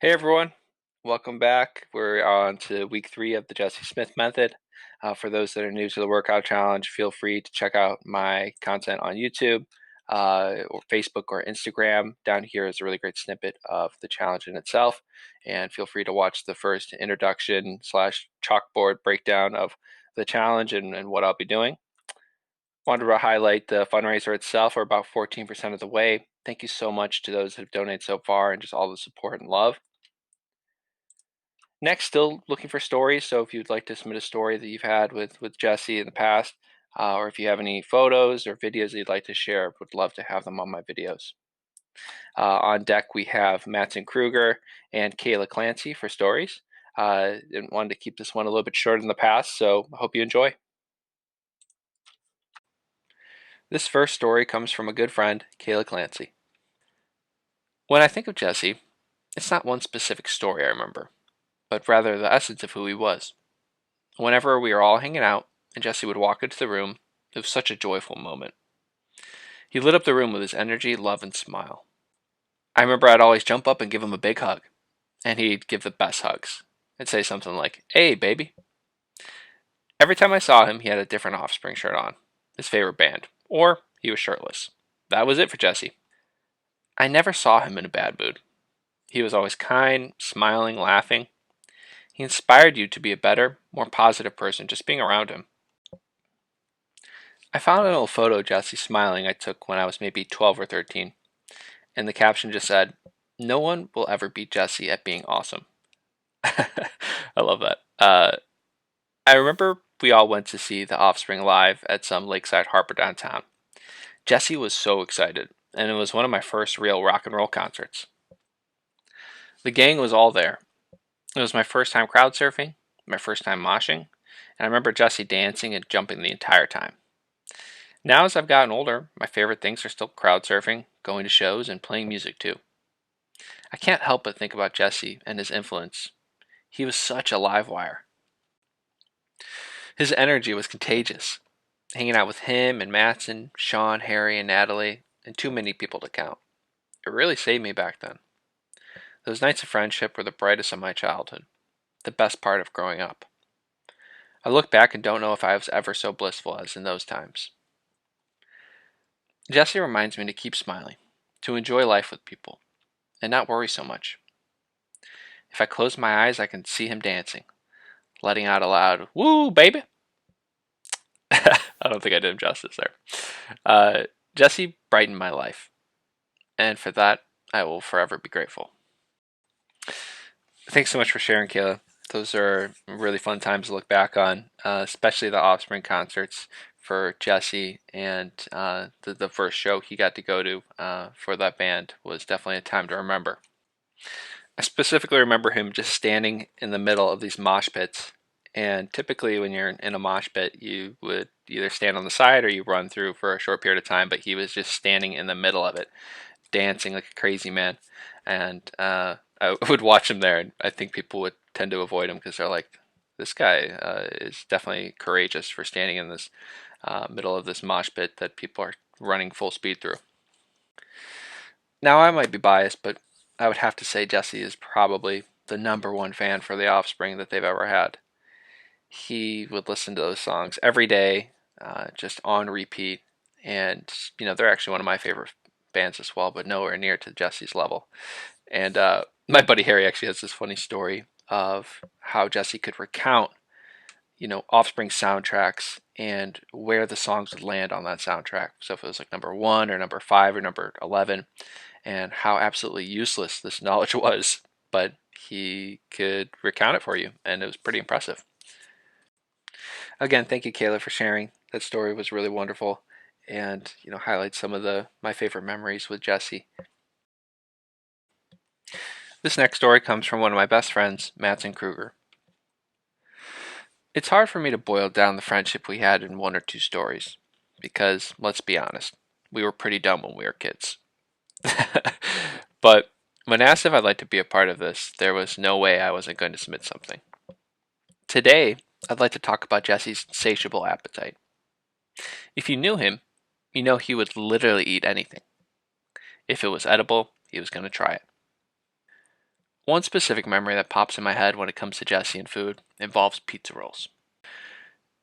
Hey everyone, welcome back. We're on to week 3 of the Jesse Smith method. For those that are new to the workout challenge, feel free to check out my content on YouTube or Facebook or Instagram. Down here is a really great snippet of the challenge in itself, and feel free to watch the first introduction slash chalkboard breakdown of the challenge and what I'll be doing. Wanted to highlight the fundraiser itself. We're about 14% of the way. Thank you so much to those that have donated so far and just all the support and love. Next, still looking for stories. So if you'd like to submit a story that you've had with Jesse in the past, or if you have any photos or videos that you'd like to share, would love to have them on my videos. On deck, we have Mattsen Krueger and Kayla Clancy for stories. And wanted to keep this one a little bit shorter than the past, so I hope you enjoy. This first story comes from a good friend, Kayla Clancy. When I think of Jesse, it's not one specific story I remember, but rather the essence of who he was. Whenever we were all hanging out and Jesse would walk into the room, it was such a joyful moment. He lit up the room with his energy, love, and smile. I remember I'd always jump up and give him a big hug, and he'd give the best hugs. I'd say something like, "Hey, baby." Every time I saw him, he had a different Offspring shirt on, his favorite band, or he was shirtless. That was it for Jesse. I never saw him in a bad mood. He was always kind, smiling, laughing. He inspired you to be a better, more positive person just being around him. I found an old photo of Jesse smiling I took when I was maybe 12 or 13, and the caption just said, "No one will ever beat Jesse at being awesome." I love that. I remember we all went to see The Offspring live at some lakeside harbor downtown. Jesse was so excited, and it was one of my first real rock and roll concerts. The gang was all there. It was my first time crowd surfing, my first time moshing, and I remember Jesse dancing and jumping the entire time. Now, as I've gotten older, my favorite things are still crowd surfing, going to shows, and playing music too. I can't help but think about Jesse and his influence. He was such a live wire. His energy was contagious. Hanging out with him and Mattsen, Sean, Harry, and Natalie, and too many people to count. It really saved me back then. Those nights of friendship were the brightest of my childhood, the best part of growing up. I look back and don't know if I was ever so blissful as in those times. Jesse reminds me to keep smiling, to enjoy life with people, and not worry so much. If I close my eyes, I can see him dancing, letting out a loud, "Woo, baby!" I don't think I did him justice there. Jesse brightened my life, and for that, I will forever be grateful. Thanks so much for sharing, Kayla. Those are really fun times to look back on, especially the Offspring concerts for Jesse, and the first show he got to go to for that band was definitely a time to remember. I specifically remember him just standing in the middle of these mosh pits. And typically, when you're in a mosh pit, you would either stand on the side or you run through for a short period of time. But he was just standing in the middle of it, dancing like a crazy man. And I would watch him there, and I think people would tend to avoid him because they're like, this guy is definitely courageous for standing in this middle of this mosh pit that people are running full speed through. Now, I might be biased, but I would have to say Jesse is probably the number one fan for the Offspring that they've ever had. He would listen to those songs every day, just on repeat. And, they're actually one of my favorite bands as well, but nowhere near to Jesse's level. And my buddy Harry actually has this funny story of how Jesse could recount, Offspring soundtracks and where the songs would land on that soundtrack. So if it was like number 1 or number 5 or number 11, and how absolutely useless this knowledge was, but he could recount it for you, and it was pretty impressive. Again, thank you, Kayla, for sharing. That story was really wonderful, and highlights some of my favorite memories with Jesse. This next story comes from one of my best friends, Mattsen Krueger. It's hard for me to boil down the friendship we had in 1 or 2 stories, because let's be honest, we were pretty dumb when we were kids. But when asked if I'd like to be a part of this, there was no way I wasn't going to submit something. Today, I'd like to talk about Jesse's insatiable appetite. If you knew him, you know he would literally eat anything. If it was edible, he was going to try it. One specific memory that pops in my head when it comes to Jesse and food involves pizza rolls.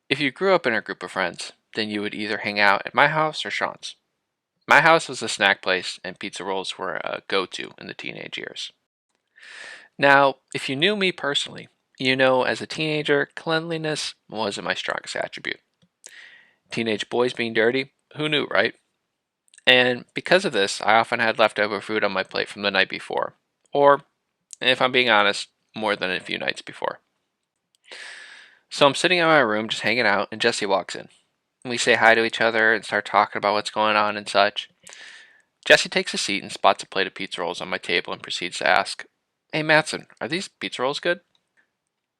If you grew up in a group of friends, then you would either hang out at my house or Sean's. My house was a snack place, and pizza rolls were a go to in the teenage years. Now, if you knew me personally, you know as a teenager, cleanliness wasn't my strongest attribute. Teenage boys being dirty, who knew, right? And because of this, I often had leftover food on my plate from the night before. Or, if I'm being honest, more than a few nights before. So I'm sitting in my room just hanging out, and Jesse walks in. We say hi to each other and start talking about what's going on and such. Jesse takes a seat and spots a plate of pizza rolls on my table and proceeds to ask, "Hey Mattsen, are these pizza rolls good?"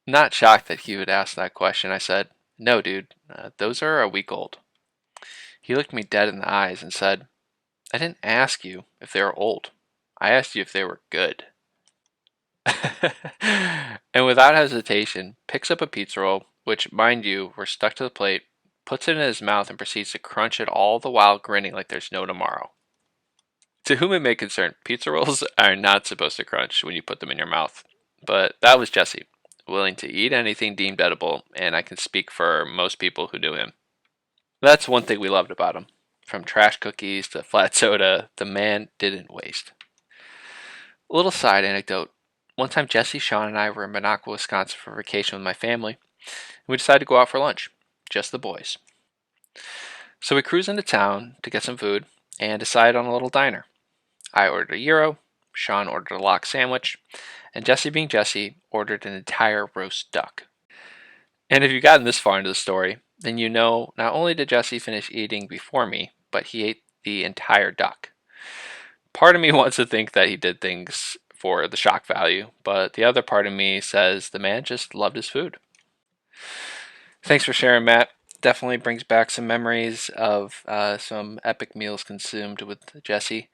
Not shocked that he would ask that question, I said, "No, dude, those are a week old." He looked me dead in the eyes and said, "I didn't ask you if they were old. I asked you if they were good." And without hesitation, picks up a pizza roll, which, mind you, were stuck to the plate, puts it in his mouth, and proceeds to crunch it all the while grinning like there's no tomorrow. To whom it may concern, pizza rolls are not supposed to crunch when you put them in your mouth. But that was Jesse, willing to eat anything deemed edible, and I can speak for most people who knew him. That's one thing we loved about him. From trash cookies to flat soda, the man didn't waste. A little side anecdote. One time Jesse, Sean, and I were in Minocqua, Wisconsin for vacation with my family, and we decided to go out for lunch. Just the boys. So we cruised into town to get some food and decided on a little diner. I ordered a gyro, Sean ordered a lox sandwich, and Jesse, being Jesse, ordered an entire roast duck. And if you've gotten this far into the story, then you know not only did Jesse finish eating before me, but he ate the entire duck. Part of me wants to think that he did things for the shock value, but the other part of me says the man just loved his food. Thanks for sharing, Matt. Definitely brings back some memories of some epic meals consumed with Jesse.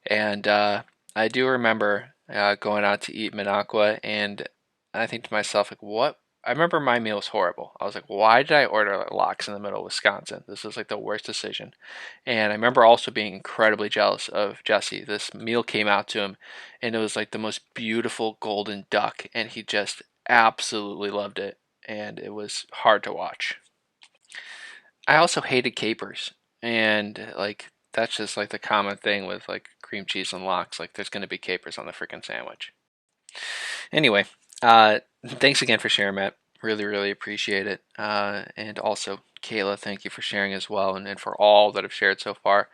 And I do remember going out to eat Minocqua, and I think to myself, like, what? I remember my meal was horrible. I was like, why did I order lox in the middle of Wisconsin? This was like the worst decision. And I remember also being incredibly jealous of Jesse. This meal came out to him, and it was like the most beautiful golden duck, and he just absolutely loved it. And it was hard to watch. I also hated capers, and like that's just like the common thing with like cream cheese and lox. Like there's gonna be capers on the freaking sandwich. Anyway, thanks again for sharing, Matt. Really, really appreciate it. And also, Kayla, thank you for sharing as well, and for all that have shared so far.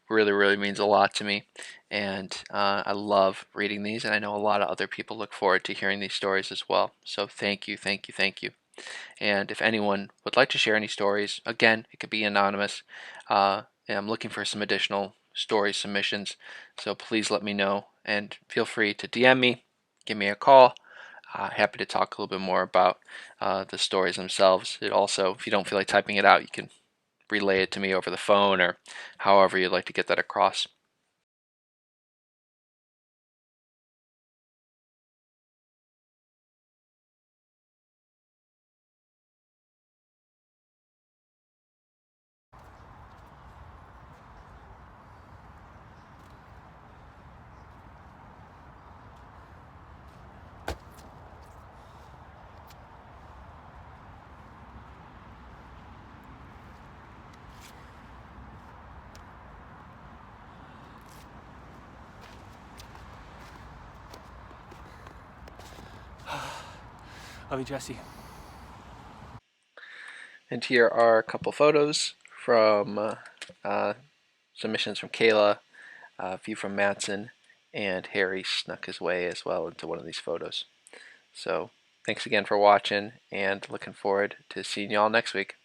Really, really means a lot to me, and I love reading these, and I know a lot of other people look forward to hearing these stories as well. So thank you, thank you, thank you. And if anyone would like to share any stories, again, it could be anonymous. And I'm looking for some additional story submissions, so please let me know. And feel free to DM me, give me a call. Happy to talk a little bit more about the stories themselves. It also, if you don't feel like typing it out, you can relay it to me over the phone or however you'd like to get that across. Love you, Jesse. And here are a couple photos from submissions from Kayla, a few from Mattsen, and Harry snuck his way as well into one of these photos. So thanks again for watching, and looking forward to seeing y'all next week.